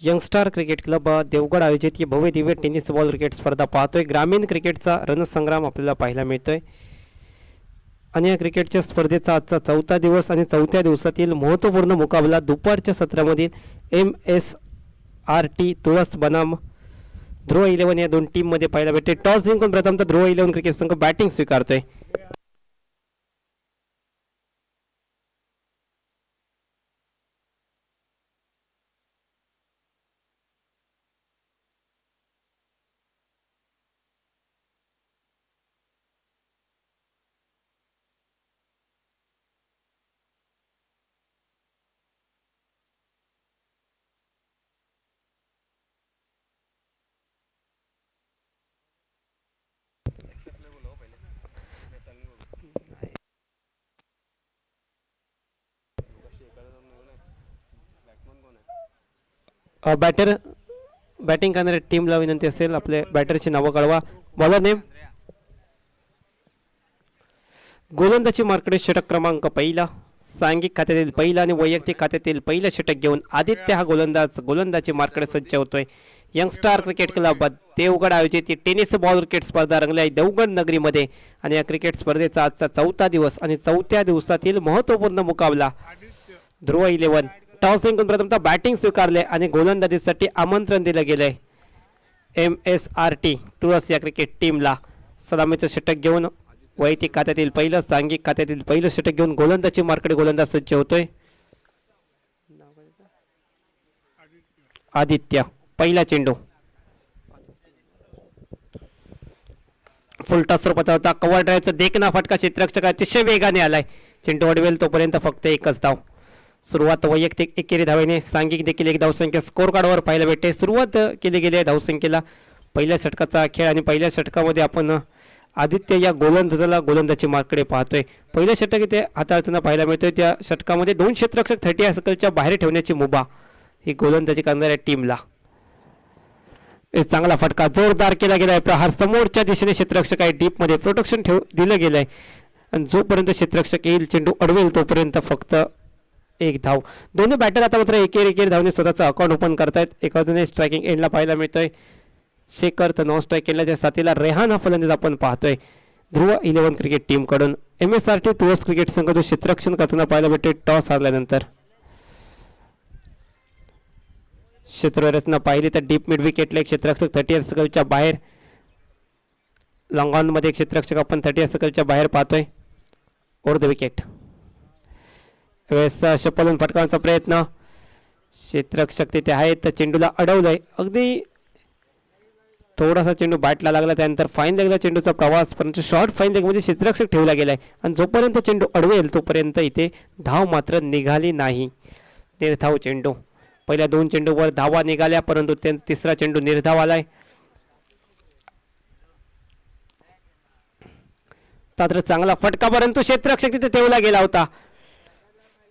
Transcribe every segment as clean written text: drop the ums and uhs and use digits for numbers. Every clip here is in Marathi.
यंगस्टार क्रिकेट क्लब देवगड आयोजित ही भव्य दिव्य टेनिस बॉल क्रिकेट स्पर्धा पाहतोय. ग्रामीण क्रिकेटचा रणसंग्राम आपल्याला पाहायला मिळतोय आणि या क्रिकेटच्या स्पर्धेचा आजचा चौथा दिवस आणि चौथ्या दिवसातील महत्त्वपूर्ण मुकाबला दुपारच्या सत्रामधील MSRT तुळस बनाम ध्रुव 11 या दोन टीममध्ये पाहायला भेटते. टॉस जिंकून प्रथमतः ध्रुव 11 क्रिकेट संघ बॅटिंग स्वीकारतोय. बॅटर बॅटिंग करणाऱ्या टीमला विनंती असेल आपले बॅटरची नावं कळवा. Bowler name. गोलंदाजी मार्कडे षटक क्रमांक पहिला, सांघिक खात्यातील पहिला आणि वैयक्तिक खात्यातील पहिलं षटक घेऊन आदित्य हा गोलंदाजी मार्कडे सज्ज होतोय. यंगस्टार क्रिकेट क्लब देवगड आयोजित टेनिस बॉल क्रिकेट स्पर्धा रंगली आहे देवगड नगरीमध्ये आणि या क्रिकेट स्पर्धेचा आजचा चौथा दिवस आणि चौथ्या दिवसातील महत्त्वपूर्ण मुकाबला. ध्रुव 11 टॉस जिंकून प्रथमतः बॅटिंग स्वीकारले आणि गोलंदाजीसाठी आमंत्रण दिलं गेलंय. MSRT तुळस या क्रिकेट टीमला सलामीचं षटक घेऊन वैयक्तिक खात्यातील पहिलं, सांघिक खात्यातील पहिलं षटक घेऊन गोलंदाजी मार्कडे गोलंदाज सज्ज होतोय. आदित्य पहिला चेंडू फुल टॉसवर पतावता कव्हर ड्राईव्हचा देखना फटका क्षेत्ररक्षक अतिशय वेगाने आलाय. चेंडू अडवेल तोपर्यंत फक्त एकच धाव. सुरुवात वैयक्तिक एकेरी धावेने, सांघिक देखील एक धावसंख्या स्कोर कार्डवर पाहायला भेटते. सुरुवात केली गेली आहे धावसंख्येला पहिल्या षटकाचा खेळ आणि पहिल्या षटकामध्ये आपण आदित्य या गोलंदाजाला गोलंदाजी मार्कडे पाहतोय. पहिलं षटक इथे हाताळताना पाहायला मिळतोय. त्या षटकामध्ये दोन क्षेत्ररक्षक 30 सर्कलच्या बाहेर ठेवण्याची मुभा ही गोलंदाजी करणाऱ्या टीमला. चांगला फटका जोरदार केला गेलाय. प्रहार समोरच्या दिशेने क्षेत्ररक्षक आहे डीप मध्ये प्रोटेक्शन दिलं गेलंय आणि जोपर्यंत क्षेत्ररक्षक येईल चेंडू अडवेल तोपर्यंत फक्त एक धाव. दोन्ही बॅटर आता मात्र एकेरी धावने स्वतःचा अकाउंट ओपन करतायत. एका बाजूने स्ट्रायकिंग एंडला पाहायला मिळतोय शेखर, तर नॉन स्ट्राईक एंडला त्या साथीला रेहान हा फलंदाज आपण पाहतोय ध्रुव 11 क्रिकेट टीम कडून. MSRT तुळस क्रिकेट संघ जो क्षेत्ररक्षण करताना पाहायला भेटते टॉस हारल्यानंतर. क्षेत्ररचना पाहिली तर डीप मिड विकेटला एक क्षेत्ररक्षक 30 सर्कलच्या बाहेर, लॉंग ऑन मध्ये क्षेत्ररक्षक आपण 30 सर्कलच्या बाहेर पाहतोय. ओव्हर द विकेट शपलून फटकावण्याचा प्रयत्न, क्षेत्ररक्षक तिथे आहेत तर चेंडूला अडवलंय. अगदी थोडासा चेंडू बॅटला लागला त्यानंतर फाईन लेगला चेंडूचा प्रवास, परंतु शॉर्ट फाईन लेगमध्ये क्षेत्ररक्षक ठेवला गेलाय आणि जोपर्यंत चेंडू अडवेल तोपर्यंत इथे धाव मात्र निघाली नाही. निर्धाव चेंडू, पहिल्या दोन चेंडूवर धावा निघाल्या परंतु त्यांचा तिसरा चेंडू निर्धाव आलाय. मात्र चांगला फटका परंतु क्षेत्ररक्षक तिथे ठेवला गेला होता.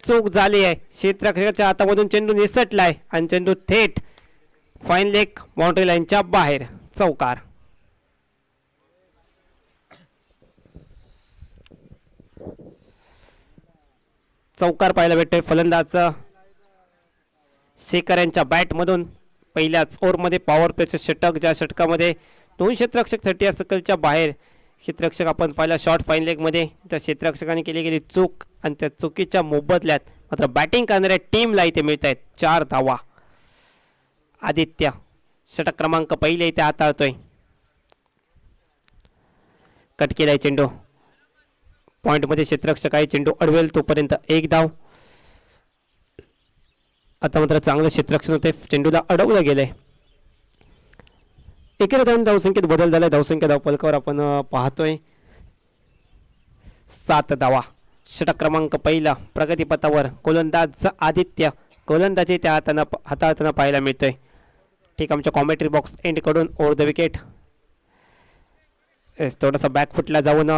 चूक झाली आहे. क्षेत्ररक्षकाच्या हातामधून चेंडू निसटलाय आणि चेंडू थेट फाईन लेग बाउंड्री लाईनच्या बाहेर. चौकार. चौकार पाहायला भेटतोय फलंदाज शेखर यांच्या बॅटमधून. पहिल्याच ओव्हरमध्ये पॉवर प्लेचं षटक, ज्या षटकामध्ये दोन क्षेत्ररक्षक 30 सर्कलच्या बाहेर. क्षेत्ररक्षक आपण पाहिला शॉर्ट फाईन लेगमध्ये, त्या क्षेत्ररक्षकाने केली गेली चूक आणि त्या चुकीच्या मोबदल्यात मात्र बॅटिंग करणाऱ्या टीमला इथे मिळत आहेत 4 धावा. आदित्य षटक क्रमांक पहिले इथे हाताळतोय. कट केलाय चेंडू, पॉइंटमध्ये क्षेत्ररक्षक आहे, चेंडू अडवेल तोपर्यंत एक धाव. आता मात्र चांगलं क्षेत्ररक्षण होते, चेंडूला अडवलं गेलंय. एकेरी धावून धावसंख्येत बदल झालाय. धावसंख्या धावफलकावर आपण पाहतोय 7 धावा. षटक क्रमांक पहिला प्रगतीपथावर गोलंदाज आदित्य, गोलंदाजी त्या हाताळताना पाहायला मिळतोय. ठीक, आमच्या कॉमेंट्री बॉक्स एंड कडून ओव्हर द विकेट थोडासा बॅकफुटला जाऊन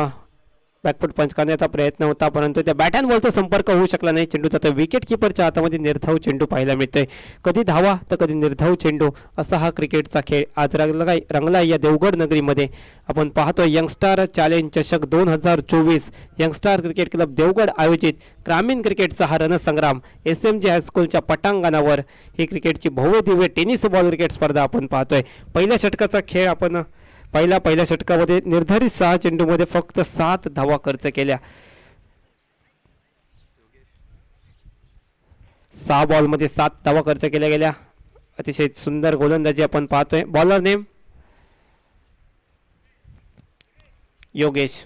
बॅकफूट पंच करण्याचा प्रयत्न होता, परंतु त्या बॅट अँड बॉलचा संपर्क होऊ शकला नाही चेंडूचा. तर विकेट किपरच्या हातामध्ये निर्धाव चेंडू पाहायला मिळतोय. कधी धावा तर कधी निर्धाव चेंडू, असा हा क्रिकेटचा खेळ आज रंगला या देवगड नगरीमध्ये. आपण पाहतोय यंगस्टार चॅलेंज चषक 2024 यंगस्टार क्रिकेट क्लब देवगड आयोजित ग्रामीण क्रिकेटचा हा रणसंग्राम SMG हायस्कूलच्या पटांगणावर ही क्रिकेटची भव्य दिव्य टेनिस बॉल क्रिकेट स्पर्धा आपण पाहतोय. पहिल्या षटकाचा खेळ आपण पहिल्या षटकामध्ये निर्धारित 6 चेंडूमध्ये फक्त 7 धावा खर्च केल्या. 6 बॉलमध्ये 7 धावा खर्च केल्या गेल्या. अतिशय सुंदर गोलंदाजी आपण पाहतोय. Bowler name Yogesh.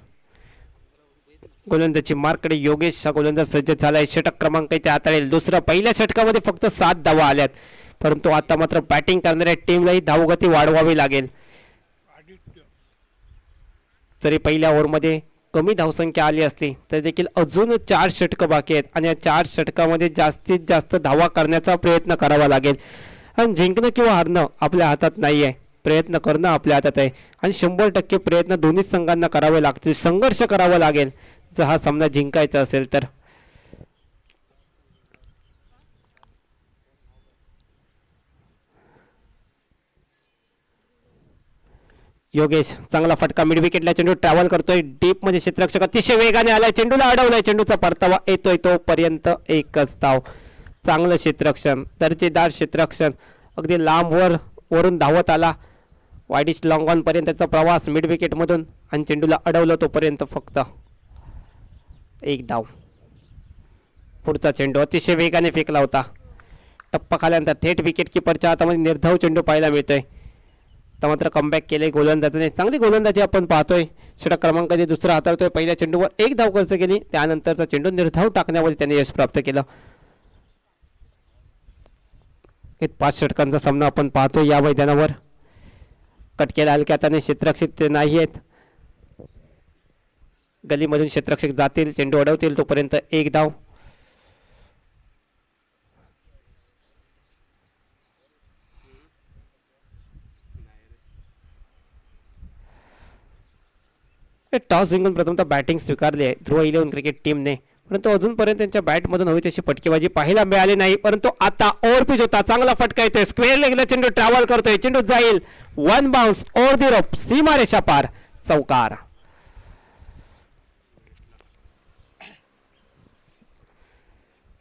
गोलंदाजी मार्कडे योगेश हा गोलंदाज सज्ज झालाय. षटक क्रमांक इथे हाताळेल. दुसरा पहिल्या षटकामध्ये फक्त 7 धावा आल्यात, परंतु आता मात्र बॅटिंग करणाऱ्या टीमलाही धावगती वाढवावी लागेल. जरी पहिल्या ओव्हरमध्ये कमी धावसंख्या आली असली तर देखील अजून 4 षटकं बाकी आहेत आणि या 4 षटकामध्ये जास्तीत जास्त धावा करण्याचा प्रयत्न करावा लागेल. आणि जिंकणं किंवा हारणं आपल्या हातात नाही आहे, प्रयत्न करणं आपल्या हातात आहे आणि 100% प्रयत्न दोन्ही संघांना करावे लागतील. संघर्ष करावा लागेल जर हा सामना जिंकायचा असेल तर. योगेश चांगला फटका मिड विकेटला. चेंडू ट्रॅव्हल करतोय डीप मध्ये. क्षेत्ररक्षक अतिशय वेगाने आलाय, चेंडूला अडवलाय. चेंडूचा परतावा येतोय तोपर्यंत एकच धाव. चांगलं क्षेत्ररक्षण, दर्जेदार क्षेत्ररक्षण. अगदी लांबवर वरून धावत आला. वाईडिश लॉंग ऑन पर्यंतचा प्रवास मिड विकेट मधून आणि चेंडूला अडवलं तोपर्यंत फक्त एक धाव. पुढचा चेंडू अतिशय वेगाने फेकला होता. टप्पा खाल्यानंतर थेट विकेट किपरच्या हातामध्ये निर्धाव चेंडू पाहायला मिळतोय. तर मात्र कमबॅक केले गोलंदाजाने. चांगली गोलंदाजी आपण पाहतोय. षटक क्रमांक दुसरा हाताळतोय. पहिल्या चेंडूवर 1 धाव खर्च केली, त्यानंतरचा चेंडू निर्धाव टाकण्यामध्ये त्याने यश प्राप्त केलं. 5 षटकांचा सामना आपण पाहतोय या मैदानावर. कट केला हलक्या हाताने. क्षेत्ररक्षक नाही आहेत. गलीमधून क्षेत्ररक्षक जातील, चेंडू अडवतील तोपर्यंत 1 धाव. टॉस जिंकून प्रथमतः बॅटिंग स्वीकारली आहे ध्रुव 11 क्रिकेट टीमने, परंतु अजूनपर्यंत त्यांच्या बॅटमधून हवी तशी फटकेबाजी पाहायला मिळाली नाही. परंतु आता ओव्हर पिच होता, चांगला फटका येतोय. स्क्वेअर लेगला चेंडू ट्रॅव्हल करतोय. चेंडू जाईल 1 बाउन्स ओव्हर दी रोप, सीमारेषा पार, चौकार.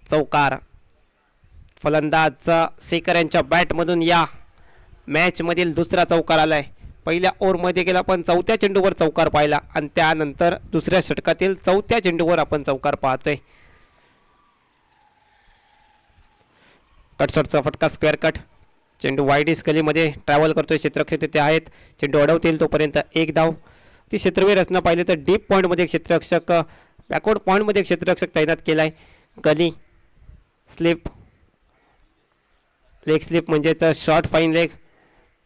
चौकार. फलंदाज शेखर यांच्या बॅटमधून या मॅच मधील दुसरा चौकार आलाय. पहिल्या ओव्हरमध्ये गेला पण 4थ्या चेंडूवर चौकार पाहिला आणि त्यानंतर दुसऱ्या षटकातील 4थ्या चेंडूवर आपण चौकार पाहतोय. कटशॉटचा फटका, स्क्वेअर कट. चेंडू वाईडिश गलीमध्ये ट्रॅव्हल करतोय. क्षेत्ररक्षक तिथे आहेत, चेंडू अडवतील तोपर्यंत 1 धाव. ती क्षेत्रवीर रचना पाहिली तर डीप पॉईंटमध्ये क्षेत्ररक्षक, बॅकवर्ड पॉईंटमध्ये क्षेत्ररक्षक तैनात केलाय. गली स्लिप, लेग स्लिप म्हणजेच शॉर्ट फाईन लेग.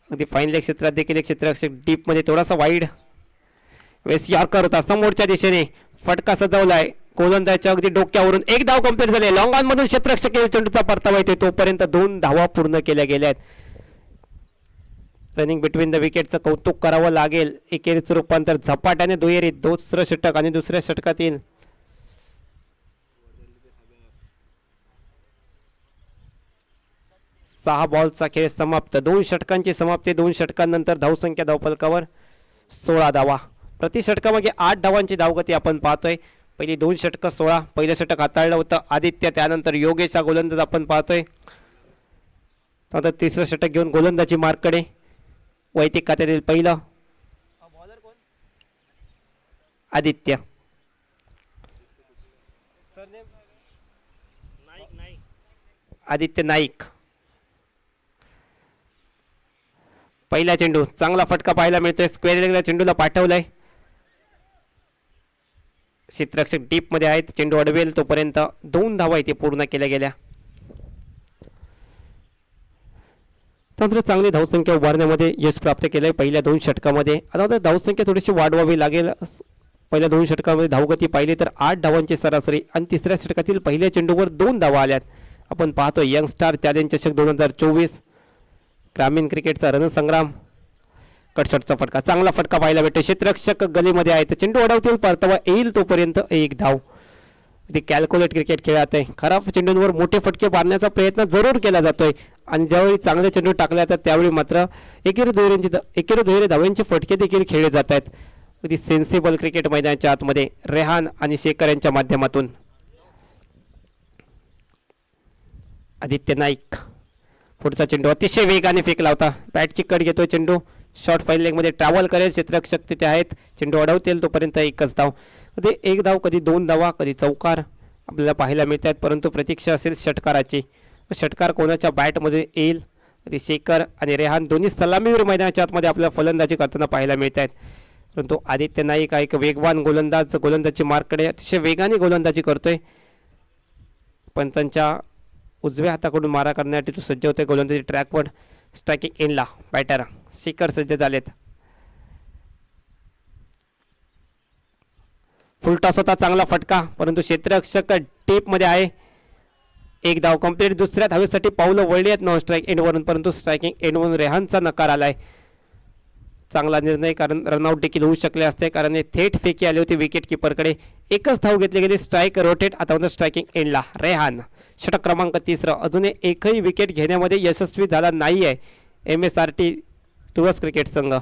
अगदी फाईन लेग क्षेत्रात देखील एक क्षेत्ररक्षक डीपमध्ये थोडासा वाईड वेस्ट यॉर्कर होता. समोरच्या दिशेने फटका सजवलाय गोलंदाजाच्या अगदी डोक्यावरून. 1 धाव कंप्लीट झाले. लॉंग ऑन मधून क्षेत्ररक्षक चेंडूचा परतावा येते तोपर्यंत 2 धावा पूर्ण केल्या गेल्या आहेत. रनिंग बिटवीन द विकेटचं कौतुक करावं लागेल. एकेरीचं रूपांतर झपाट्याने दुहेरीत. दुसरं षटक आणि दुसऱ्या षटकातील 6 बॉलचा खेळ समाप्त. 2 षटकांची समाप्ती. 2 षटकांनंतर धावसंख्या धावफलकावर 16 धावा. प्रति षटकामागे 8 धावांची धावगती आपण पाहतोय. पहिली 2 षटकं 16. पहिलं षटक हाताळलं होतं आदित्य, त्यानंतर योगेश हा गोलंदाज आपण पाहतोय. त्यानंतर तिसरं षटक घेऊन गोलंदाजी मार्कडे. वैयक्तिक खात्यातील पहिलं आदित्य. आदित्य नाईक. पहिला चेंडू, चांगला फटका पाहायला मिळतोय. स्क्वेअर लेगला चेंडूला पाठवलाय. क्षेत्ररक्षक डीप मध्ये आहेत, चेंडू अडवेल तोपर्यंत 2 धावा इथे पूर्ण केल्या गेल्या. तंत्र चांगली धावसंख्या उभारण्यामध्ये यश प्राप्त केलंय पहिल्या 2 षटकामध्ये. आता धावसंख्या थोडीशी वाढवावी लागेल. पहिल्या 2 षटकामध्ये धावगती पाहिली तर 8 धावांची सरासरी आणि तिसऱ्या षटकातील पहिल्या चेंडूवर 2 धावा आल्यात. आपण पाहतोय यंगस्टार चॅलेंज चषक 2024 ग्रामीण क्रिकेटचा रणसंग्राम. कटशॉटचा फटका, चांगला फटका पाहायला भेटतो. क्षेत्ररक्षक गलीमध्ये आहे तर चेंडू अडवतील, परतवा येईल तोपर्यंत एक धाव. ते कॅल्क्युलेट क्रिकेट खेळत आहे. खराब चेंडूंवर मोठे फटके मारण्याचा प्रयत्न जरूर केला जातोय आणि ज्यावेळी चांगले चेंडू टाकले जातात त्यावेळी मात्र एकेरी दुहेरी धावांचे फटके देखील खेळले जात आहेत. अगदी सेन्सिबल क्रिकेट मैदानाच्या आतमध्ये रेहान आणि शेखर यांच्या माध्यमातून. आदित्य नाईक पुढचा चेंडू अतिशय वेगाने फेकला होता. बॅटची कट घेतोय चेंडू, शॉर्ट फाईल लेगमध्ये ट्रॅव्हल करेल. क्षेत्ररक्षक तिथे आहेत, चेंडू अडवतील तोपर्यंत एकच धाव. कधी एक धाव, कधी दोन धावा, कधी चौकार आपल्याला पाहायला मिळत आहेत. परंतु प्रतीक्षा असेल षटकाराची. षटकार कोणाच्या बॅटमध्ये येईल. कधी शेखर आणि रेहान दोन्ही सलामीवीर मैदानाच्या आतमध्ये आपल्याला फलंदाजी करताना पाहायला मिळत आहेत. परंतु आदित्य नाईक हा एक वेगवान गोलंदाज, गोलंदाजी मार्ककडे अतिशय वेगाने गोलंदाजी करतोय. पंचांच्या उजव्या हाताकडून मारा करण्यासाठी तो सज्ज होतोय. गोलंदाजी ट्रॅकवर स्ट्रायकिंग एंडला बॅटर शेखर सज्ज झालेत. फुलटॉस होता, चांगला फटका, परंतु क्षेत्ररक्षक टेपमध्ये आहे. एक धाव कंप्लीट. दुसऱ्या धावेसाठी पावलं वळली आहेत नॉन स्ट्राईक एंडवरून, परंतु स्ट्रायकिंग एंडवरून रेहानचा नकार आलाय. चांगला निर्णय, कारण रनआउट देखील होऊ शकले असते, कारण हे थेट फेकी आली होती विकेट किपरकडे. एकच धाव घेतली गेली. Strike rotate. आता स्ट्रायकिंग एंडला रेहान. षटक क्रमांक 3. अजून एकही विकेट घेण्यामध्ये यशस्वी झाला नाही आहे MSRT तुळस क्रिकेट संघ.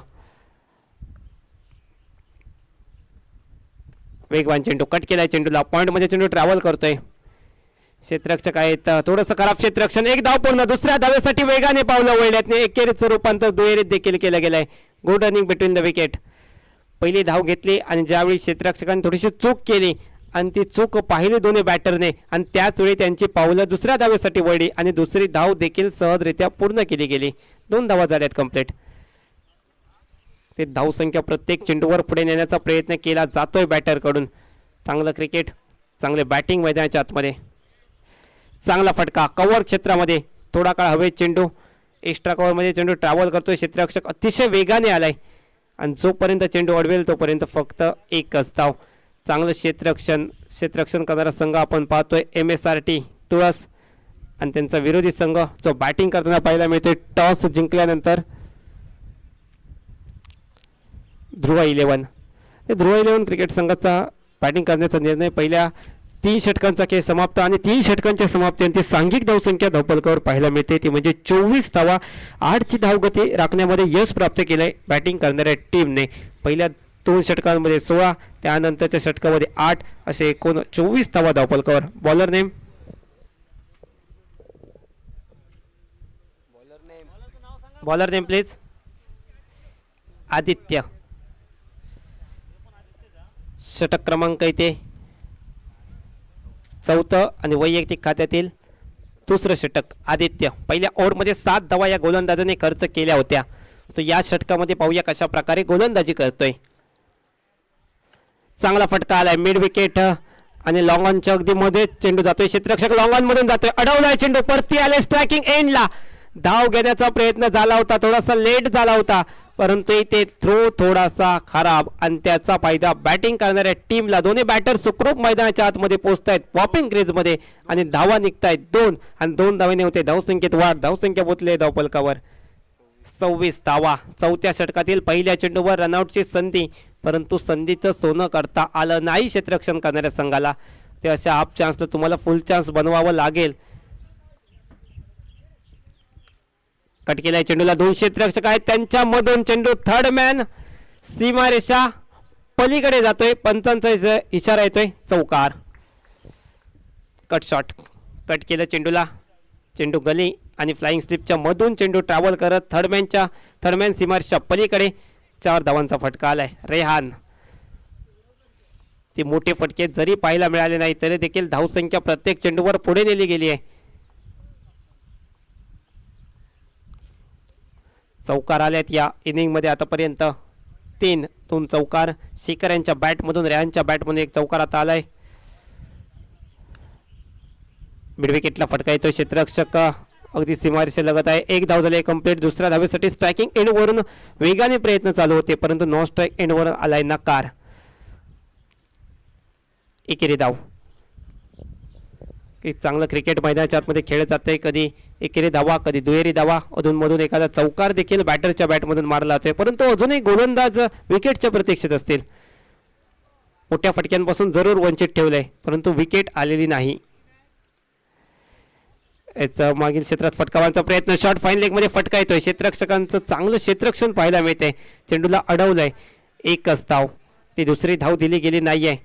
वेगवान चेंडू, कट केलाय चेंडूला, पॉईंटमध्ये चेंडू ट्रॅव्हल करतोय. क्षेत्ररक्षक आहेत, थोडंसं खराब क्षेत्ररक्षण. एक धाव पूर्ण. दुसऱ्या धावेसाठी वेगाने पावलं वळल्यात. एकेरीचं रूपांतर दुहेरीत देखील केलं गेलंय. Good running between the wicket. पहिली धाव घेतली आणि ज्यावेळी क्षेत्ररक्षकांनी थोडीशी चूक केली आणि ती चूक पाहिली दोन्ही बॅटरने आणि त्याच वेळी त्यांची पावलं दुसऱ्या धावेसाठी वळली आणि दुसरी धाव देखील सहजरित्या पूर्ण केली गेली. 2 धावा झाल्यात कंप्लीट. ते धावसंख्या प्रत्येक चेंडूवर पुढे नेण्याचा प्रयत्न केला जातोय बॅटरकडून. चांगलं क्रिकेट, चांगले बॅटिंग मैदानाच्या आतमध्ये. चांगला फटका कव्हर क्षेत्रामध्ये, थोडा काळ हवेत चेंडू, एक्स्ट्रा कव्हरमध्ये चेंडू ट्रॅव्हल करतोय. क्षेत्ररक्षक अतिशय वेगाने आलाय आणि जोपर्यंत चेंडू अडवेल तोपर्यंत फक्त एकच धाव. चांगलं क्षेत्ररक्षण करणारा संघ आपण पाहतोय MSRT तुळस आणि त्यांचा विरोधी संघ जो बॅटिंग करताना पाहायला मिळतोय टॉस जिंकल्यानंतर ध्रुव 11 क्रिकेट संघाचा बॅटिंग करण्याचा निर्णय. पहिल्या 3 षटकांचा खेळ समाप्त आणि 3 षटकांच्या समाप्तीनंतर सांघिक धावसंख्या धावफलकावर पाहायला मिळते ती म्हणजे 24 धावा. 8ची धावगती राखण्यामध्ये यश प्राप्त केलंय बॅटिंग करणाऱ्या टीमने. पहिल्या 2 षटकांमध्ये 16, त्यानंतरच्या षटकामध्ये 8, असे एकूण 24 धावा धावफलकावर. Bowler name please. आदित्य. षटक क्रमांक इथे 4थं आणि वैयक्तिक खात्यातील 2रं षटक आदित्य. पहिल्या ओव्हरमध्ये 7 धावा या गोलंदाजाने खर्च केल्या होत्या. तो या षटकामध्ये पाहूया कशा प्रकारे गोलंदाजी करतोय. चांगला फटका आलाय मिड विकेट आणि लॉंग ऑनच्या अगदी मध्ये चेंडू जातोय. क्षेत्ररक्षक लॉंग ऑन मधून जातोय, अडवलाय चेंडू, परती आले स्ट्रायकिंग एंडला. धाव घेण्याचा प्रयत्न झाला होता, थोडासा लेट झाला होता, परंतु इथे थ्रो थोडासा खराब आणि त्याचा फायदा बॅटिंग करणाऱ्या टीमला. दोन्ही बॅटर सुखरूप मैदानाच्या आतमध्ये पोहोचतायत पॉपिंग क्रेजमध्ये आणि धावा निघतायत 2 आणि 2 धावेने होते धावसंख्येत वाढ. धावसंख्या पोहोचले धावफलकावर 26 धावा. 4थ्या षटकातील पहिल्या चेंडूवर रनआउटची संधी, परंतु संधीचं सोनं करता आलं नाही क्षेत्ररक्षण करणाऱ्या संघाला. ते अशा हाफ चान्सला तुम्हाला फुल चान्स बनवावं लागेल. कट केलाय चेंडूला, 2 क्षेत्ररक्षक आहेत, त्यांच्यामधून चेंडू थर्ड मॅन सीमारेषा पलीकडे जातोय. पंचांचा इशारा येतोय चौकार. Cut shot. कट केलं चेंडूला, चेंडू गली आणि फ्लाइंग स्लिपच्या मधून चेंडू ट्रॅव्हल करत थर्ड मॅन सीमारेषा पलीकडे 4 धावांचा फटका आलाय. रेहान. ते मोठे फटके जरी पाहायला मिळाले नाही तरी देखील धावसंख्या प्रत्येक चेंडूवर पुढे नेली गेली आहे. चौकार आल्यात या इनिंगमध्ये आतापर्यंत 2 चौकार. शेखर यांच्या बॅटमधून, रेहानच्या बॅटमधून 1 चौकार आता आलाय. मिडविकेटला फटका येतोय. क्षेत्ररक्षक अगदी सीमारेषे लगत आहे. 1 धाव झाली कंप्लीट. दुसऱ्या धावेसाठी स्ट्रायकिंग एंडवरून वेगाने प्रयत्न चालू होते, परंतु नॉन स्ट्राईक एंडवर आलाय नकार. एकेरी धाव. की चांगलं क्रिकेट मैदानाच्या आतमध्ये खेळलं जातंय. कधी एकेरी धावा, कधी दुहेरी धावा, अधूनमधून एखादा चौकार देखील बॅटरच्या बॅटमधून मारला जातोय. परंतु अजूनही गोलंदाज विकेटच्या प्रतीक्षेत असतील. मोठ्या फटक्यांपासून जरूर वंचित ठेवलंय, परंतु विकेट आलेली नाही. याचा मागील क्षेत्रात फटकावांचा प्रयत्न, शॉट फाईन लेगमध्ये फटका येतोय. क्षेत्ररक्षकांचं चांगलं क्षेत्ररक्षण पाहायला मिळतंय. चेंडूला अडवलंय. एकच धाव, ती दुसरी धाव दिली गेली नाहीये.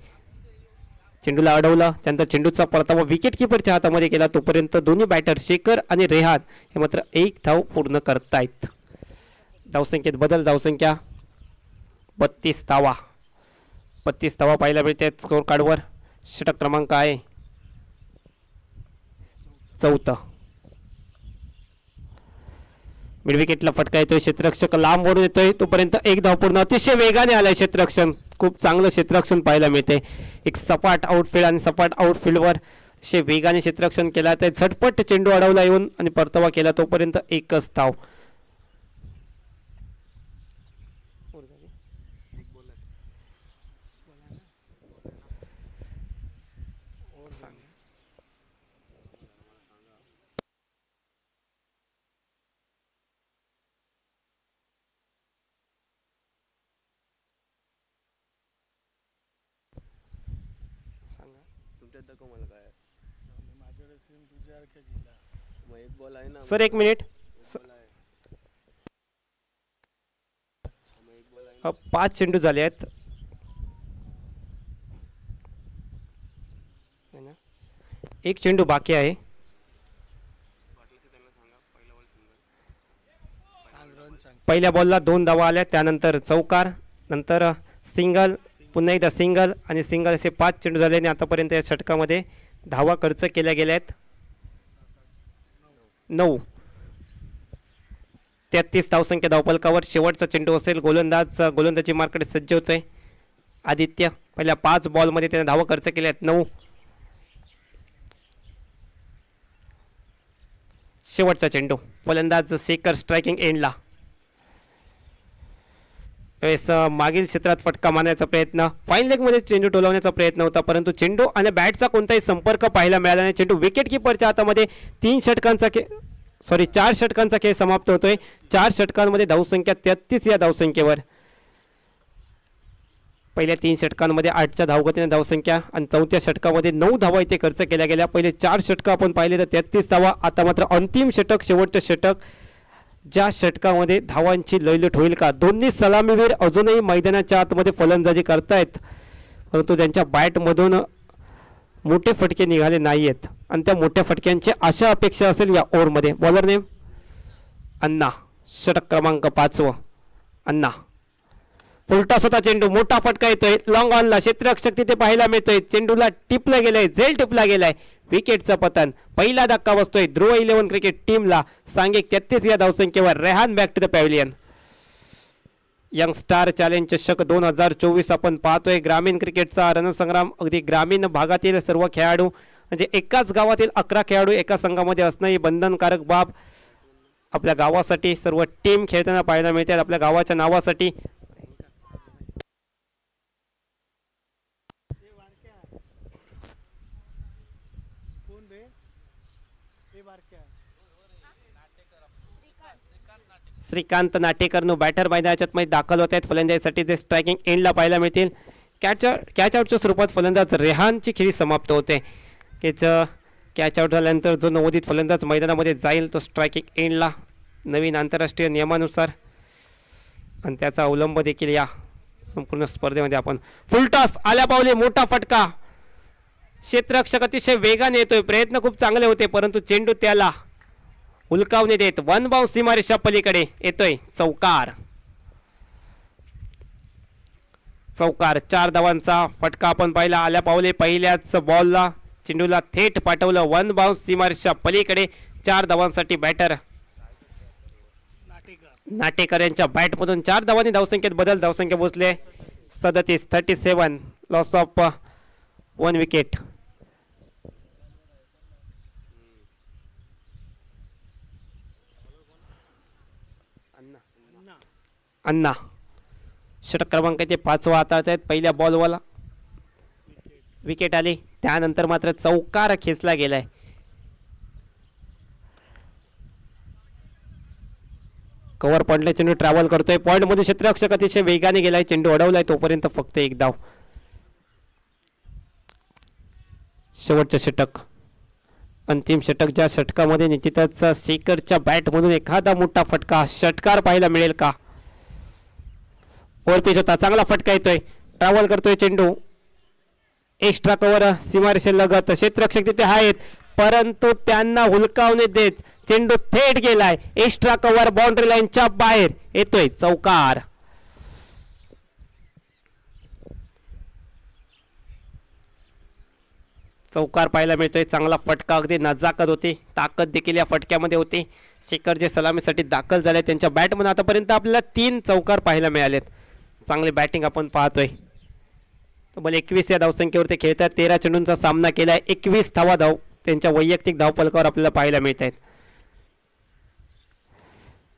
चेंडूला अडवलं, त्यानंतर चेंडूचा परतावा विकेट किपरच्या हातामध्ये गेला. तोपर्यंत दोन्ही बॅटर शेखर आणि रेहान हे मात्र एक धाव पूर्ण करतायत. धावसंख्येत बदल, धावसंख्या 32 धावा. 32 धावा पाहायला मिळते स्कोर कार्डवर. षटक क्रमांक आहे 4. मिड विकेटला फटका येतोय. क्षेत्ररक्षक लांब ओढून येतोय. तोपर्यंत एक धाव पूर्ण. अतिशय वेगाने आलाय क्षेत्ररक्षण. खूप चांगलं क्षेत्ररक्षण पाहायला मिळते. एक सपाट आउटफील्ड आणि सपाट आउटफील्डवर असे वेगाने क्षेत्ररक्षण केला. तर झटपट चेंडू अडवला येऊन आणि परतावा केला. तोपर्यंत एकच धाव. सर एक मिनिट. 5 चेंडू झाले आहेत. एक चेंडू बाकी आहे. पहिल्या बॉलला 2 धावा आल्या. त्यानंतर चौकार, नंतर सिंगल, पुन्हा एकदा सिंगल आणि सिंगल असे 5 चेंडू झाले. आणि आतापर्यंत या षटकामध्ये धावा खर्च केल्या गेल्या आहेत 9. 33 धावसंख्या धावफलकावर. शेवटचा चेंडू असेल. गोलंदाजी मार्कडे सज्ज होतोय आदित्य. पहिल्या 5 बॉलमध्ये त्याने धावा खर्च केल्या आहेत 9. शेवटचा चेंडू. फलंदाज शेखर स्ट्रायकिंग एंडला. मागील क्षेत्रात फटका मारण्याचा प्रयत्न, फाईन लेगमध्ये चेंडू टोलवण्याचा प्रयत्न होता, परंतु चेंडू आणि बॅटचा कोणताही संपर्क पाहायला मिळाला नाही. चेंडू विकेट किपरच्या हातामध्ये. 4 षटकांचा खेळ समाप्त होतोय. 4 षटकांमध्ये धावसंख्या 33 या धावसंख्येवर. पहिल्या 3 षटकांमध्ये 8च्या धावगतीने धावसंख्या आणि 4थ्या षटकामध्ये 9 धावा इथे खर्च केल्या गेल्या. पहिले 4 षटक आपण पाहिले तर 33 धावा. आता मात्र अंतिम षटक, शेवटचं षटक, ज्या षटकामध्ये धावांची लयलूट होईल का. दोन्ही सलामीवीर अजूनही मैदानाच्या आतमध्ये फलंदाजी करतायत, परंतु त्यांच्या बॅटमधून मोठे फटके निघाले नाही आहेत आणि त्या मोठ्या फटक्यांची आशा अपेक्षा असेल या ओव्हरमध्ये. बॉलर नेम अण्णा. षटक क्रमांक 5. अण्णा. फुलटॉस होता चेंडू. मोठा फटका येतोय लॉंग ऑनला. क्षेत्ररक्षक तिथे पाहायला मिळतोय. चेंडूला टिपला गेलाय, झेल टिपला गेलाय. विकेटचं पतन. पहिला धक्का बसतोय ध्रुव 11 क्रिकेट टीमला. सांघिक 33 या धावसंख्येवर. Rehan back to the pavilion. Young star challenge चषक 2024 आपण पाहतोय. ग्रामीण क्रिकेटचा रणसंग्राम. अगदी ग्रामीण भागातील सर्व खेळाडू, म्हणजे एकाच गावातील 11 खेळाडू एका संघामध्ये असणं ही बंधनकारक बाब. आपल्या गावासाठी सर्व टीम खेळताना पाहायला मिळतात. आपल्या गावाच्या नावासाठी. श्रीकांत नाटेकर नो बॅटर मैदानाच्या मध्ये दाखल होत आहेत फलंदाजीसाठी. जे स्ट्रायकिंग एंडला पाहायला मिळतील. कॅच आउटच्या स्वरूपात फलंदाज रेहानची खेळी समाप्त होते. कॅच आउट झाल्यानंतर जो नवोदित फलंदाज मैदानामध्ये जाईल तो स्ट्रायकिंग एंडला नवीन आंतरराष्ट्रीय नियमानुसार, आणि त्याचा अवलंब देखील या संपूर्ण स्पर्धेमध्ये आपण. फुलटॉस आल्या पावले. मोठा फटका. क्षेत्ररक्षक अतिशय वेगाने येतोय. प्रयत्न खूप चांगले होते, परंतु चेंडू त्याला हुलकावणे देत 1 बाउन्स सीमारेषा पलीकडे येतोय. चौकार. 4 धावांचा फटका आपण पाहिला आल्या पावले. पहिल्याच बॉलला चेंडूला थेट पाठवलं 1 बाउन्स सीमारेषा पलीकडे. 4 धावांसाठी बॅटर नाटेकर यांच्या बॅटमधून 4 धावांनी धावसंख्येत बदल. धावसंख्या पोहोचले 37. Loss of 1 wicket. अण्णा. षटक क्रमांक 5 हाताळत आहेत. पहिल्या बॉलवाला विकेट आली. त्यानंतर मात्र चौकार खेचला गेलाय. कव्हर पॉइंटला चेंडू ट्रॅव्हल करतोय. पॉइंट मध्ये क्षेत्ररक्षक अतिशय वेगाने गेलाय. चेंडू अडवलाय. तोपर्यंत फक्त एक धाव. शेवटचं षटक, अंतिम षटक. ज्या षटकामध्ये निश्चितच शेखरच्या बॅट मधून एखादा मोठा फटका, षटकार पाहायला मिळेल का? ओव्हरपिच होता, चांगला फटका येतोय. ट्रॅव्हल करतोय चेंडू. Extra cover सीमारेषेलगत. क्षेत्ररक्षक तिथे आहेत, परंतु त्यांना हुलकावणे देत चेंडू थेट गेलाय. एक्स्ट्रा कव्हर बाउंड्री लाईनच्या बाहेर येतोय. चौकार. चौकार पाहायला मिळतोय. चांगला फटका, अगदी नजाकत होती, ताकद देखील या फटक्यामध्ये होती. शेखर जे सलामीसाठी दाखल झाले त्यांच्या बॅटमधून आतापर्यंत आपल्याला 3 चौकार पाहायला मिळालेत. चांगली बॅटिंग आपण पाहतोय. तब्बल 21 या धावसंख्येवर ते खेळतात. 13 चेंडूंचा सामना केलाय. 21 धावा त्यांच्या वैयक्तिक धावफलकावर आपल्याला पाहायला मिळत आहेत.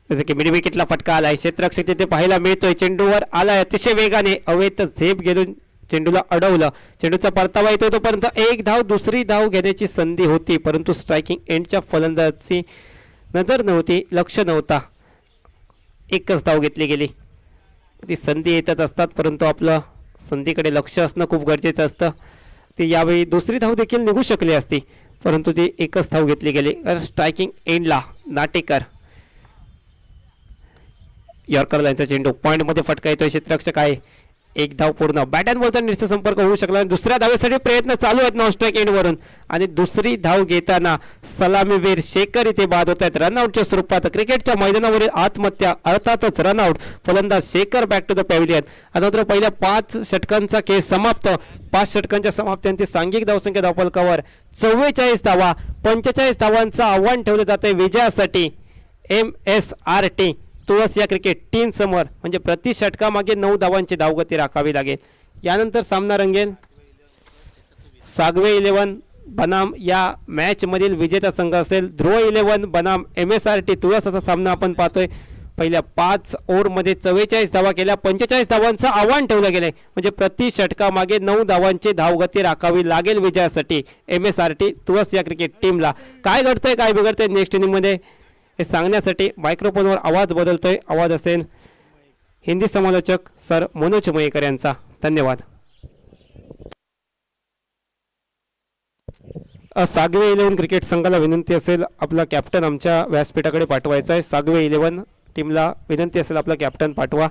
जसे की मिड विकेटला फटका आलाय. क्षेत्ररक्षक तिथे पाहायला मिळतोय. चेंडूवर आलाय अतिशय वेगाने, अवैध झेप घेऊन चेंडूला अडवलं. चेंडूचा परतावा येतो तोपर्यंत एक धाव, दुसरी धाव घेण्याची संधी होती, परंतु स्ट्रायकिंग एंडच्या फलंदाजाची नजर नव्हती, लक्ष नव्हता. एकच धाव घेतली गेली. ती संधी येतच असतात, परंतु आपलं संधीकडे लक्ष असणं खूप गरजेचं असतं. ती यावेळी दुसरी धाव देखील निघू शकली असती, परंतु ती एकच धाव घेतली गेली. स्ट्रायकिंग एंडला नाटेकर. यॉर्कर लाईनचा चेंडू पॉइंटमध्ये फटका येतोय. क्षेत्ररक्षक आहे. एक धाव पूर्ण. बॅट अँड बॉलचा नीटचा संपर्क होऊ शकला. दुसऱ्या धावेसाठी प्रयत्न चालू आहेत नॉन स्ट्राईक एंडवरून, आणि दुसरी धाव घेताना सलामीवीर शेखर इथे बाद होत आहेत रनआउटच्या स्वरूपात. क्रिकेटच्या मैदानावरील आत्महत्या, अर्थातच रनआउट. फलंदाज शेखर बॅक टू द पॅव्हिलियन. आता पहिल्या 5 षटकांचा खेळ समाप्त. 5 षटकांच्या समाप्तीनंतर सांघिक धावसंख्या धावफलकावर 44 धावा. 45 धावांचं आव्हान ठेवलं जातंय विजयासाठी MSRT तुळस या क्रिकेट टीम समोर. म्हणजे प्रति षटकामागे 9 धावांची धावगती राखावी लागेल. यानंतर सामना रंगेल. सागवे 11 बनाम या मॅच मधील विजेता संघ असेल ध्रुव 11 बनाम MSRT तुळस. असा सामना आपण पाहतोय. पहिल्या 5 ओव्हरमध्ये 44 धावा केल्या. 45 धावांचं आव्हान ठेवलं गेलंय. म्हणजे प्रति षटकामागे 9 धावांची धावगती राखावी लागेल विजयासाठी MSRT तुळस या क्रिकेट टीमला. काय घडतंय, काय बिघडतंय नेक्स्ट इनिंगमध्ये हे सांगण्यासाठी मायक्रोफोनवर आवाज बदलतोय. आवाज असेल हिंदी समालोचक सर मनोज मयेकर यांचा. धन्यवाद. सागवे 11 क्रिकेट संघाला विनंती असेल आपला कॅप्टन आमच्या व्यासपीठाकडे पाठवायचा आहे. सागवे 11 टीमला विनंती असेल आपला कॅप्टन पाठवा.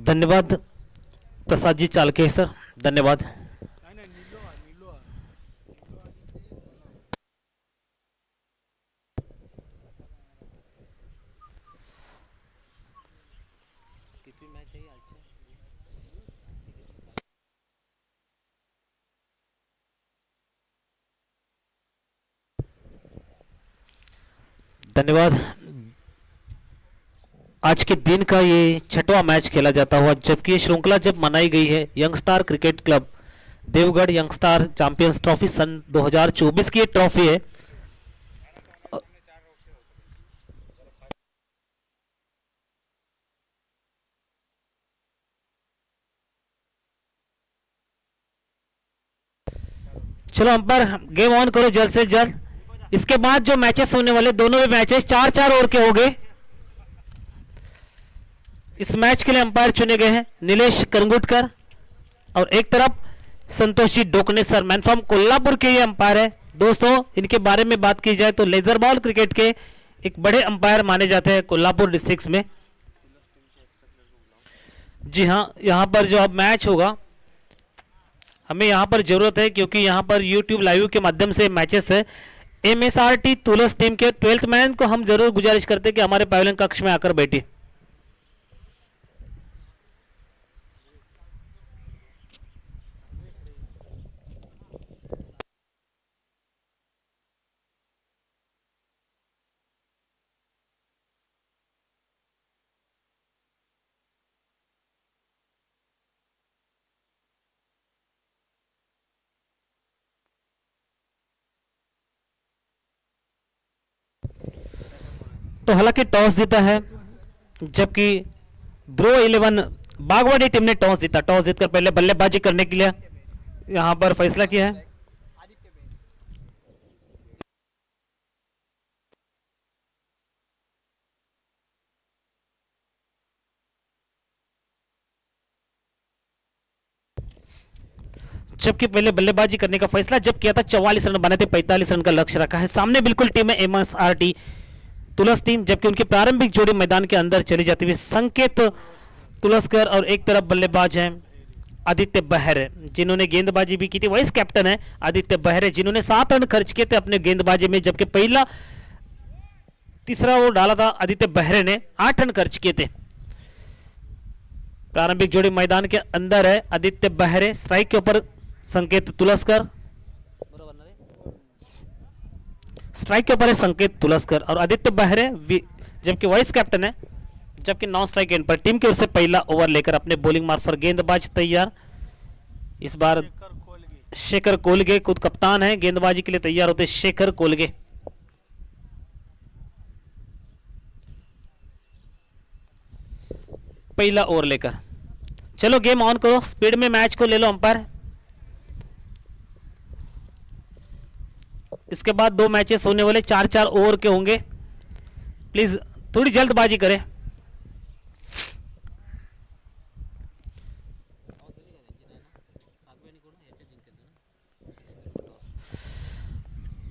धन्यवाद प्रसाद जी चालके सर, धन्यवाद. धन्यवाद. आज के दिन का ये 6वां मैच खेला जाता हुआ, जबकि ये श्रृंखला जब मनाई गई है young star cricket club Devgad young star champions trophy सन 2024 की ये ट्रॉफी है. चलो अंपायर गेम ऑन करो जल्द से जल्द। इसके बाद जो मैचेस होने वाले दोनों भी मैचेस 4-4 ओवर के हो गए। इस मैच के लिए अंपायर चुने गए हैं नीलेश करंगुटकर और एक तरफ संतोषी डोकने सर, मैन फ्रॉम कोल्हापुर के ये अंपायर है। दोस्तों इनके बारे में बात की जाए तो लेजर बॉल क्रिकेट के एक बड़े अंपायर माने जाते हैं कोल्हापुर डिस्ट्रिक्ट में। जी हाँ, यहाँ पर जो अब मैच होगा हमें यहाँ पर जरूरत है क्योंकि यहाँ पर YouTube लाइव के माध्यम से मैचेस है। MSRT तुलस टीम के 12th मैन को हम जरूर गुजारिश करते हैं कि हमारे पवेलियन कक्ष में आकर बैठे। तो हालांकि टॉस जीता है, जबकि ध्रुव 11 बागवाड़ी टीम ने टॉस जीता। टॉस जीतकर पहले बल्लेबाजी करने के लिए यहां पर फैसला किया है। जबकि पहले बल्लेबाजी करने का फैसला जब किया था 44 रन बने थे, 45 रन का लक्ष्य रखा है। सामने बिल्कुल टीम है MSRT तुलस टीम, जबकि उनकी प्रारंभिक जोड़ी मैदान के अंदर चली जाती हुई संकेत तुलसकर और एक तरफ बल्लेबाज हैं आदित्य बहरे जिन्होंने गेंदबाजी भी की थी। वाइस कैप्टन है आदित्य बहरे जिन्होंने 7 रन खर्च किए थे अपने गेंदबाजी में, जबकि तीसरा वो डाला था आदित्य बहरे ने 8 रन खर्च किए थे। प्रारंभिक जोड़ी मैदान के अंदर है आदित्य बहरे, स्ट्राइक के ऊपर संकेत तुलसकर, स्ट्राइक के ऊपर है संकेत तुलसकर और आदित्य बहरे जबकि वाइस कैप्टन है। जबकि नॉन स्ट्राइक एंड पर टीम की ओर से पहला ओवर लेकर अपने बॉलिंग मार्फत गेंदबाज तैयार। इस बार शेखर कोलगे खुद कप्तान है, गेंदबाजी के लिए तैयार होते शेखर कोलगे। पहला ओवर लेकर चलो गेम ऑन करो, स्पीड में मैच को ले लो अंपायर। इसके बाद 2 मैचेस होने वाले 4-4 ओवर के होंगे, प्लीज थोड़ी जल्दबाजी करें।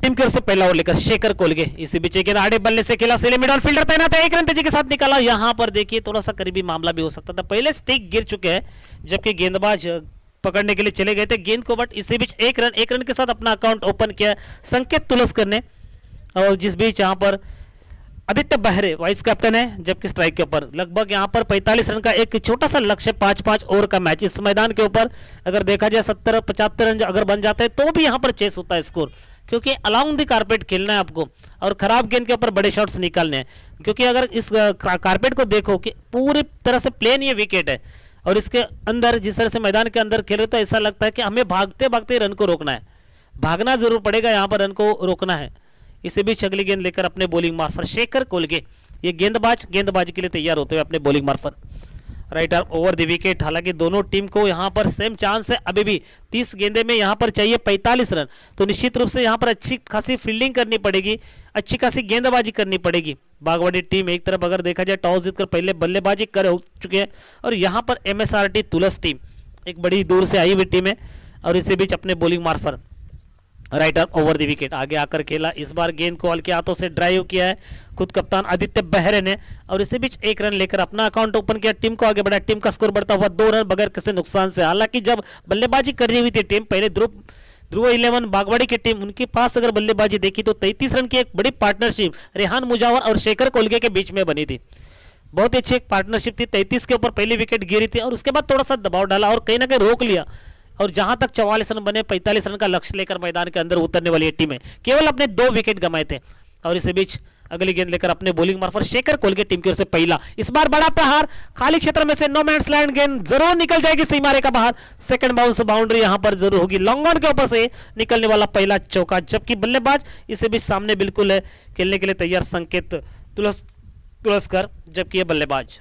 टीम की ओर से पहला ओवर लेकर शेखर कोलगे, इसी बीच के आड़े बल्ले से खेला, सेले मिडल फील्डर तैनात है, 1 रन तेजी के साथ निकाला। यहां पर देखिए थोड़ा सा करीबी मामला भी हो सकता था, पहले स्टिक गिर चुके हैं जबकि गेंदबाज पकड़ने के लिए चले गए थे गेंद को, बट इसी बीच 1 रन के साथ अपना अकाउंट ओपन किया संकेत तुलसकर ने। और जिस बीच यहां पर आदित्य बहरे वाइस कैप्टन है, जबकि स्ट्राइक के ऊपर लगभग यहां पर 45 रन का एक छोटा सा लक्ष्य, 5-5 ओवर का मैच। इस मैदान के ऊपर अगर देखा जाए 70-75 रन अगर बन जाते हैं तो भी यहां पर चेस होता है स्कोर, क्योंकि अलाउंग द कारपेट खेलना है आपको और खराब गेंद के ऊपर बड़े शॉट्स निकालने हैं। क्योंकि अगर इस कारपेट को देखो कि पूरी तरह से प्लेन ये विकेट है और इसके अंदर जिस तरह से मैदान के अंदर खेले तो ऐसा लगता है कि हमें भागते भागते रन को रोकना है, भागना जरूर पड़ेगा, यहाँ पर रन को रोकना है। इसी बीच अगली गेंद लेकर अपने बॉलिंग मार्फत शेखर कोलगे, ये गेंदबाजी के लिए तैयार होते हुए अपने बॉलिंग मार्फत right arm over the wicket. हालांकि दोनों टीम को यहां पर सेम चांस है, अभी भी 30 गेंदे में यहां पर चाहिए 45 रन, तो निश्चित रूप से यहां पर अच्छी खासी फील्डिंग करनी पड़ेगी, अच्छी खासी गेंदबाजी करनी पड़ेगी। बागवाड़ी टीम एक तरफ अगर देखा जाए टॉस जीतकर पहले बल्लेबाजी कर हो चुके हैं और यहां पर MSRT तुलस टीम एक बड़ी दूर से आई हुई टीम है और इसी बीच अपने बॉलिंग मार्फत right arm over the wicket आगे आकर खेला। इस बार गेंद को हल्के हाथों से ड्राइव किया है खुद कप्तान आदित्य बहरे ने और इसी बीच 1 रन लेकर अपना अकाउंट ओपन किया, टीम को आगे बढ़ाया। टीम का स्कोर बढ़ता हुआ 2 रन बगैर किसी नुकसान से। हालांकि जब बल्लेबाजी कर रही हुई थी टीम पहले ध्रुव 11 बागवाड़ी की टीम, उनके पास अगर बल्लेबाजी देखी तो 33 रन की एक बड़ी पार्टनरशिप रेहान मुजावर और शेखर कोलगे के बीच में बनी थी। बहुत अच्छी एक पार्टनरशिप थी, 33 के ऊपर पहली विकेट गिरी थी और उसके बाद थोड़ा सा दबाव डाला और कहीं ना कहीं रोक लिया और जहां तक 44 रन बने 45 रन का लक्ष्य लेकर मैदान के अंदर उतरने वाली टीम है, केवल अपने 2 विकेट गंवाए थे। और इसी बीच अगली गेंद लेकर अपने बॉलिंग मार्फत शेखर कोलगे टीम की ओर से पहला, इस बार बड़ा प्रहार खाली क्षेत्र में से नो मैंस लैंड, गेंद जरूर निकल जाएगी सीमा रेखा बाहर, सेकंड बाउंस बाउंड्री यहां पर जरूर होगी, लॉन्ग ऑन के ऊपर से निकलने वाला पहला चौका। जबकि बल्लेबाज इसी बीच सामने बिल्कुल है खेलने के लिए तैयार संकेत तुलसकर, जबकि ये बल्लेबाज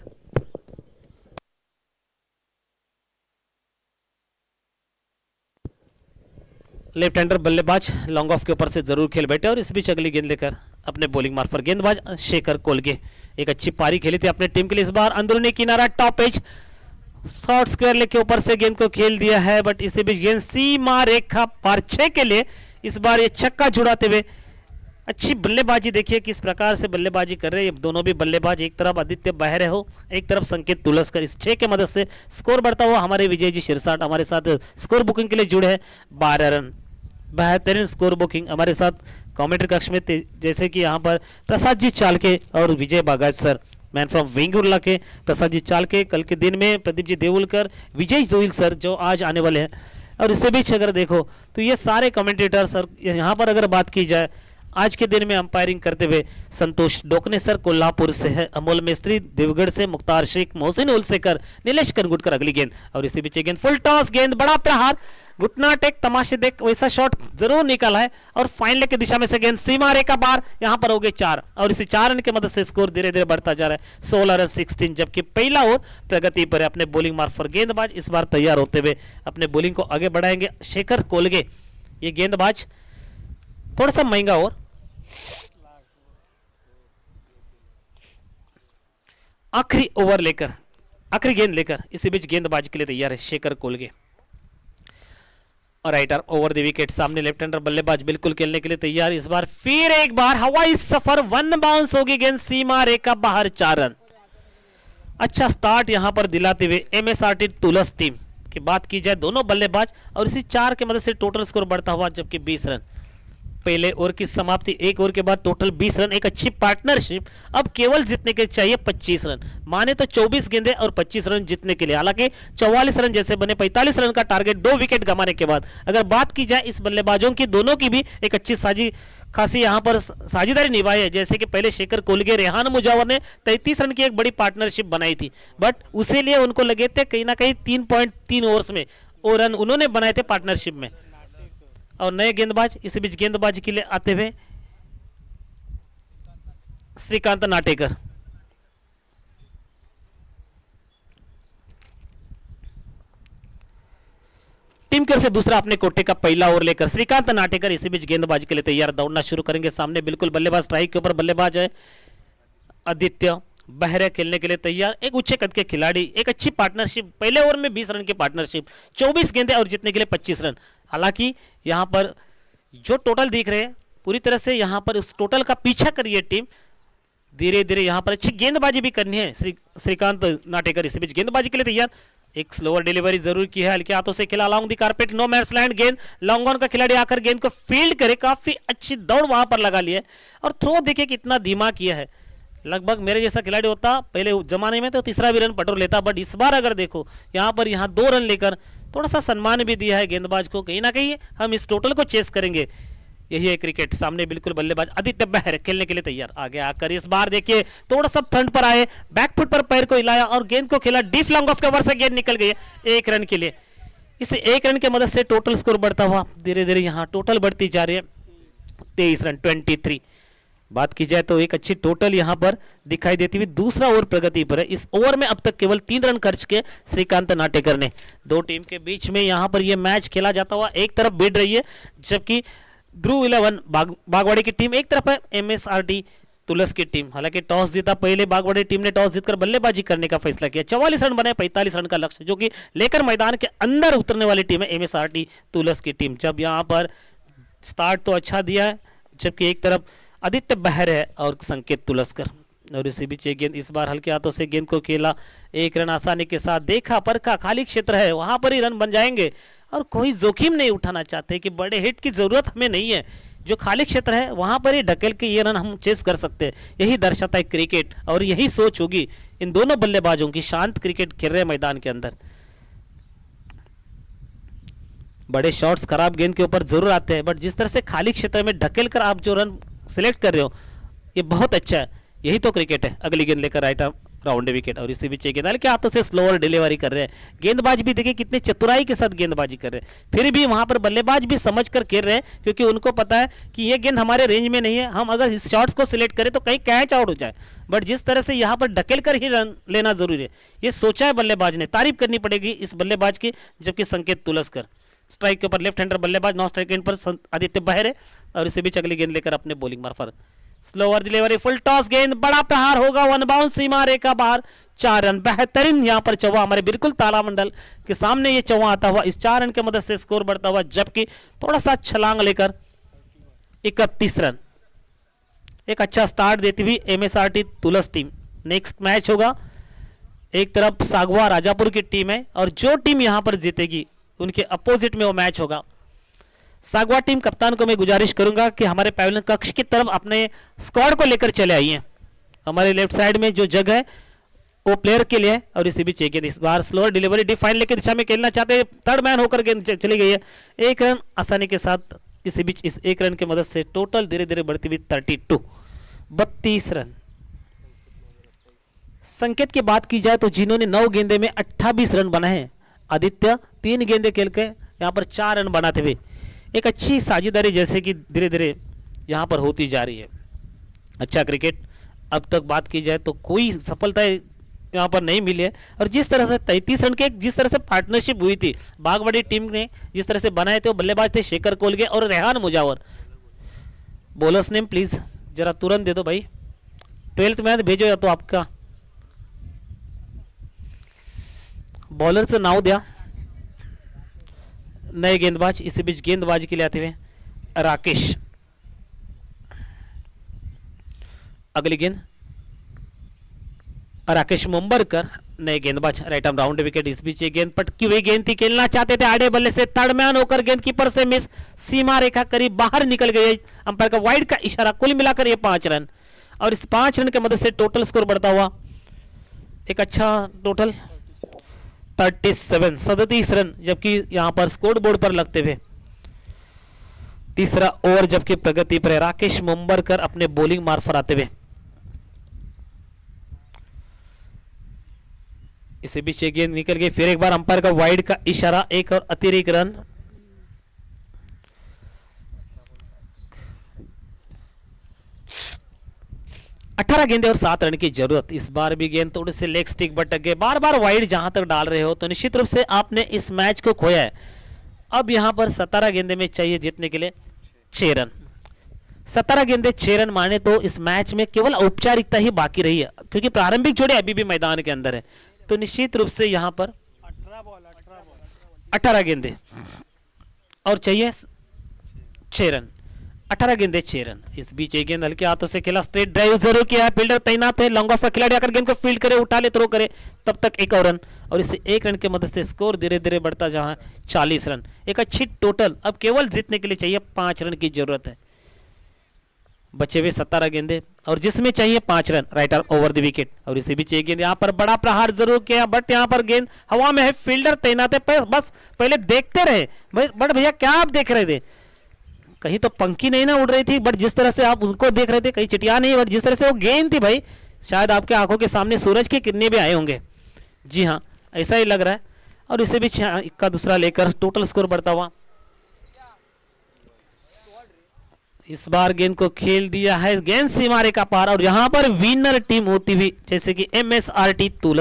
लेफ्ट हैंडर बल्लेबाज लॉन्ग ऑफ के ऊपर से जरूर खेल बैठे और इस बीच अगली गेंद लेकर अपने बॉलिंग मार्ग पर गेंदबाज शेखर कोलगे एक अच्छी पारी खेली थी अपने टीम के लिए। इस बार अंदरूनी किनारा top edge short square leg के ऊपर से गेंद को खेल दिया है, बट इसी बीच गेंद सीमा रेखा पार 6 के लिए इस बार ये छक्का जुड़ाते हुए अच्छी बल्लेबाजी। देखिए किस प्रकार से बल्लेबाजी कर रहे हैं ये दोनों भी बल्लेबाज, एक तरफ आदित्य बहरे हो एक तरफ संकेत तुलसकर। इस 6 के मदद से स्कोर बढ़ता हुआ हमारे विजय जी शिरसाट हमारे साथ स्कोर बुकिंग के लिए जुड़े हैं। 12 रन, बेहतरीन स्कोर बुकिंग हमारे साथ कमेंट्री कक्ष में जैसे कि यहाँ पर प्रसाद जी चालके और विजय बागाज सर, मैन फ्रॉम वेंगुर्ला के प्रसाद जी चालके, कल के दिन में प्रदीप जी देवुलकर, विजय जोइल सर जो आज आने वाले हैं। और इससे बीच अगर देखो तो ये सारे कमेंटेटर सर, यहाँ पर अगर बात की जाए आज के दिन में अंपायरिंग करते हुए संतोष डोकने सर कोल्हापुर से है, अमोल मिस्त्री देवगढ़ से, मुख्तार शेख, मोहसिन उलसेकर, नीलेश कनगुटकर अगली गेंद। और इसी बीच गेंद फुल टॉस, गेंद बड़ा प्रहार, घुटना टेक तमाशे देख वैसा शॉट जरूर निकाला है और फाइनल की दिशा में से गेंद सीमा रेखा बार, यहां पर हो गए 4 और इसी 4 रन की मदद से स्कोर धीरे धीरे बढ़ता जा रहा है 16 रन 16। जबकि पहला ओवर प्रगति पर है अपने बॉलिंग मार्ग पर गेंदबाज इस बार तैयार होते हुए अपने बॉलिंग को आगे बढ़ाएंगे शेखर कोलगे। ये गेंदबाज थोड़ा सा महंगा ओवर, आखिरी ओवर लेकर आखिरी गेंद लेकर इसी बीच गेंदबाजी के लिए तैयार है Shekhar Kolge. Right over the wicket, सामने लेफ्ट हैंडर बल्लेबाज बिल्कुल खेलने के लिए तैयार। इस बार फिर एक बार हवाई सफर, 1 बाउंस होगी गेंद सीमा रेखा बाहर, 4 रन। अच्छा स्टार्ट यहां पर दिलाते हुए एमएसआरटी तुलस टीम की बात की जाए, दोनों बल्लेबाज और इसी 4 की मदद से टोटल स्कोर बढ़ता हुआ जबकि 20 रन। पहले ओवर की समाप्ति, एक ओवर के बाद टोटल 20 रन, एक अच्छी पार्टनरशिप। अब केवल जीतने के चाहिए 25 रन, माने तो 24 गेंदें और 25 रन जीतने के लिए। हालांकि 44 रन जैसे बने, 45 रन का टारगेट 2 विकेट गंवाने के बाद। अगर बात की जाए इस बल्लेबाजों की, दोनों की भी एक अच्छी खासी यहां पर साझेदारी निभाई है। जैसे कि पहले शेखर कोलगे, रेहान मुजावर ने 33 रन की एक बड़ी पार्टनरशिप बनाई थी, बट उसे लिए उनको लगे थे कहीं ना कहीं 3.3 ओवर्स में वो रन उन्होंने बनाए थे पार्टनरशिप में। और नए गेंदबाज इसी बीच गेंदबाजी के लिए आते हुए श्रीकांत नाटेकर। टीम की ओर से दूसरा अपने कोटे का पहला ओवर लेकर श्रीकांत नाटेकर इसी बीच गेंदबाजी के लिए तैयार, दौड़ना शुरू करेंगे। सामने बिल्कुल बल्लेबाज स्ट्राइक के ऊपर बल्लेबाज है आदित्य बहरे खेलने के लिए तैयार, एक ऊंचे कद के खिलाड़ी, एक अच्छी पार्टनरशिप। पहले ओवर में 20 रन की पार्टनरशिप, 24 गेंदें और जीतने के लिए 25 रन। हालांकि यहां पर जो टोटल दिख रहे हैं पूरी तरह से यहां पर उस टोटल का पीछा कर रही है टीम। धीरे धीरे यहां पर अच्छी गेंदबाजी भी करनी है। श्रीकांत नाटेकर इसी बीच गेंदबाजी के लिए तैयार, एक स्लोअर डिलीवरी जरूर की है, हल्के हाथों से खेला along the carpet, no man's land, गेंद लॉन्ग ऑन का खिलाड़ी आकर गेंद को फील्ड करे, काफी अच्छी दौड़ वहां पर लगा ली है और थ्रो देखिए कितना धीमा किया है। लगभग मेरे जैसा खिलाड़ी होता पहले जमाने में तो तीसरा भी रन पटोर लेता, बट इस बार अगर देखो यहाँ पर 2 रन लेकर थोड़ा सा सम्मान भी दिया है गेंदबाज को। कहीं ना कहीं हम इस टोटल को चेस करेंगे, यही है क्रिकेट। सामने बिल्कुल बल्लेबाज आदित्य बहर खेलने के लिए तैयार, आगे आकर इस बार देखिए थोड़ा सा फ्रंट पर आए, बैकफुट पर पैर को हिलाया और गेंद को खेला डीप लॉन्ग ऑफ के ओवर से, गेंद निकल गई है 1 रन के लिए। इस 1 रन की मदद से टोटल स्कोर बढ़ता हुआ धीरे धीरे यहाँ टोटल बढ़ती जा रही है 23 रन 23। बात की जाए तो एक अच्छी टोटल यहां पर दिखाई देती हुई दूसरा ओवर प्रगति पर है। इस ओवर में अब तक केवल 3 रन खर्च के श्रीकांत नाटेकर ने। दो टीम के बीच में यहां पर यह मैच खेला जाता हुआ एक तरफ भिड़ रही है, जबकि ध्रुव 11 बागवाड़ी की टीम एक तरफ है, एमएसआरटी तुलस की टीम। हालांकि टॉस जीता पहले बागवाड़ी टीम ने टॉस जीतकर बल्लेबाजी करने का फैसला किया। 44 रन बने, 45 रन का लक्ष्य जो कि लेकर मैदान के अंदर उतरने वाली टीम है एमएसआरटी तुलस की टीम। जब यहां पर स्टार्ट तो अच्छा दिया है, जबकि एक तरफ आदित्य बहर है और संकेत तुलसकर, और इसी बीच ये गेंद इस बार हल्के हाथों से गेंद को खेला, 1 रन आसानी के साथ देखा परखा, खाली क्षेत्र है वहां पर ही रन बन जाएंगे और कोई जोखिम नहीं उठाना चाहते कि बड़े हिट की जरूरत हमें नहीं है, जो खाली क्षेत्र है वहां पर ही ढकेल के ये रन हम चेस कर सकते हैं। यही दर्शाता है क्रिकेट और यही सोच होगी इन दोनों बल्लेबाजों की। शांत क्रिकेट खेल रहे मैदान के अंदर, बड़े शॉट्स खराब गेंद के ऊपर जरूर आते हैं, बट जिस तरह से खाली क्षेत्र में ढकेल कर आप जो रन सिलेक्ट कर रहे हो ये बहुत अच्छा है। यही तो क्रिकेट है। अगली गेंद लेकर राइट आर्म राउंड विकेट, और इसी बीच गेंद के हाथों से स्लोअर डिलीवरी कर रहे हैं। गेंदबाज भी देखिए कितने चतुराई के साथ गेंदबाजी कर रहे हैं, फिर भी वहां पर बल्लेबाज भी समझ कर खेल रहे हैं, क्योंकि उनको पता है कि ये गेंद हमारे रेंज में नहीं है, हम अगर इस शॉट्स को सिलेक्ट करें तो कहीं कैच आउट हो जाए। बट जिस तरह से यहाँ पर ढकेल कर ही रन लेना जरूरी है, ये सोचा है बल्लेबाज ने। तारीफ करनी पड़ेगी इस बल्लेबाज की। जबकि संकेत तुलसकर स्ट्राइक के ऊपर लेफ्ट हैंडर बल्लेबाज, नॉन स्ट्राइक एंड पर आदित्य बहरे, और इसी बीच अगली गेंद लेकर अपने बॉलिंग मार्फत स्लोअर डिलीवरी, फुल टॉस गेंद, बड़ा प्रहार होगा, वन बाउंस, सीमा रेखा बाहर, 4 रन। बेहतरीन यहाँ पर चौवा हमारे बिल्कुल तारामंडल के सामने ये चौवा आता हुआ, इस 4 रन की मदद से स्कोर बढ़ता हुआ, जबकि थोड़ा सा छलांग लेकर 31 रन। एक अच्छा स्टार्ट देती हुई MSRT तुलस टीम। नेक्स्ट मैच होगा, एक तरफ सागवा राजापुर की टीम है और जो टीम यहां पर जीतेगी उनके अपोजिट में वो मैच होगा। सागवा टीम कप्तान को मैं गुजारिश करूंगा कि हमारे पैवेलियन कक्ष की तरफ अपने स्क्वाड को लेकर चले आइए। हमारे लेफ्ट साइड में जो जगह है वो प्लेयर के लिए है, और इसी बीच एक गेंद इस बार स्लोअर डिलीवरी, डिफाइन लेके दिशा में खेलना चाहते हैं, थर्ड मैन होकर गेंद चली गई है, 1 रन आसानी के साथ। इसी बीच इस 1 रन की मदद से टोटल धीरे धीरे बढ़ती हुई 32 रन। संकेत की बात की जाए तो जिन्होंने 9 गेंदे में 28 रन बनाए हैं, आदित्य 3 गेंदे खेल के यहाँ पर 4 रन बनाते हुए एक अच्छी साझेदारी जैसे कि धीरे धीरे यहाँ पर होती जा रही है। अच्छा क्रिकेट। अब तक बात की जाए तो कोई सफलता यहाँ पर नहीं मिली है, और जिस तरह से 33 रन के जिस तरह से पार्टनरशिप हुई थी बागवाड़ी टीम ने, जिस तरह से बनाए थे, वो बल्लेबाज थे शेखर कोलगे और Rehan Mujawar. Bowlers name please जरा तुरंत दे दो भाई, 12th मैच भेजो या तो आपका बॉलरचं नाव द्या। नए गेंदबाज, इसी बीच गेंदबाजी के लिए आते हुए राकेश। अगली गेंद राकेश मुंबरकर, नए गेंदबाज, राइट आर्म राउंड विकेट। इस बीच ये गेंद पटकी हुई गेंद थी, खेलना चाहते थे आड़े बल्ले से, थर्ड मैन होकर गेंद कीपर से मिस, सीमा रेखा करीब बाहर निकल गई। अंपायर का वाइड का इशारा, कुल मिलाकर ये 5 रन, और इस 5 रन की मदद से टोटल स्कोर बढ़ता हुआ एक अच्छा टोटल 37 रन, जबकि यहां पर स्कोर बोर्ड पर लगते हुए तीसरा ओवर जबकि प्रगति पर है। राकेश मुंबरकर अपने बॉलिंग मार्फत आते हुए, इसी बीच ये गेंद निकल गई, फिर एक बार अंपायर का वाइड का इशारा, एक और अतिरिक्त रन। अठारह गेंदे और 7 रन की जरूरत। इस बार भी गेंद थोड़े से लेग स्टिक भटक गए, बार बार वाइड जहां तक डाल रहे हो तो निश्चित रूप से आपने इस मैच को खोया है। अब यहां पर 17 गेंदे में चाहिए जीतने के लिए 6 रन। 17 गेंदे 6 रन माने तो इस मैच में केवल औपचारिकता ही बाकी रही है, क्योंकि प्रारंभिक जोड़े अभी भी मैदान के अंदर है। तो निश्चित रूप से यहां पर 18 गेंदे और चाहिए 6 रन। 18 गेंदे 6 रन। इस बीच एक गेंद हल्के हाथों से खेला, स्ट्रेट ड्राइव जरूर किया है, फील्डर तैनात है, लॉन्ग ऑफ का खिलाड़ी आकर गेंद को फील्ड करे, उठा ले, थ्रो करे, तब तक 1 और रन, और इससे 1 रन की मदद से स्कोर धीरे धीरे बढ़ता जहां 40 रन। एक अच्छी टोटल। अब केवल जीतने के लिए चाहिए 5 रन की जरूरत है। बचे हुए 17 गेंदे और जिसमें चाहिए 5 run, right arm over the wicket. और इसी बीच एक गेंद यहाँ पर बड़ा प्रहार जरूर किया, बट यहाँ पर गेंद हवा में है, फील्डर तैनात है, बस पहले देखते रहे। बट भैया क्या आप देख रहे थे, कहीं तो पंखी नहीं ना उड़ रही थी, बट जिस तरह से आप उनको देख रहे थे कहीं चिटिया नहीं, बट जिस तरह से वो गेंद थी भाई, शायद आपके आंखों के सामने सूरज की किरणें भी आए होंगे। जी हाँ, ऐसा ही लग रहा है। और इसी बीच इक्का दूसरा लेकर टोटल स्कोर बढ़ता हुआ, इस बार गेंद को खेल दिया है, गेंद सीमा रेखा पार, और यहां पर विनर टीम होती हुई जैसे कि MSRT तुलस।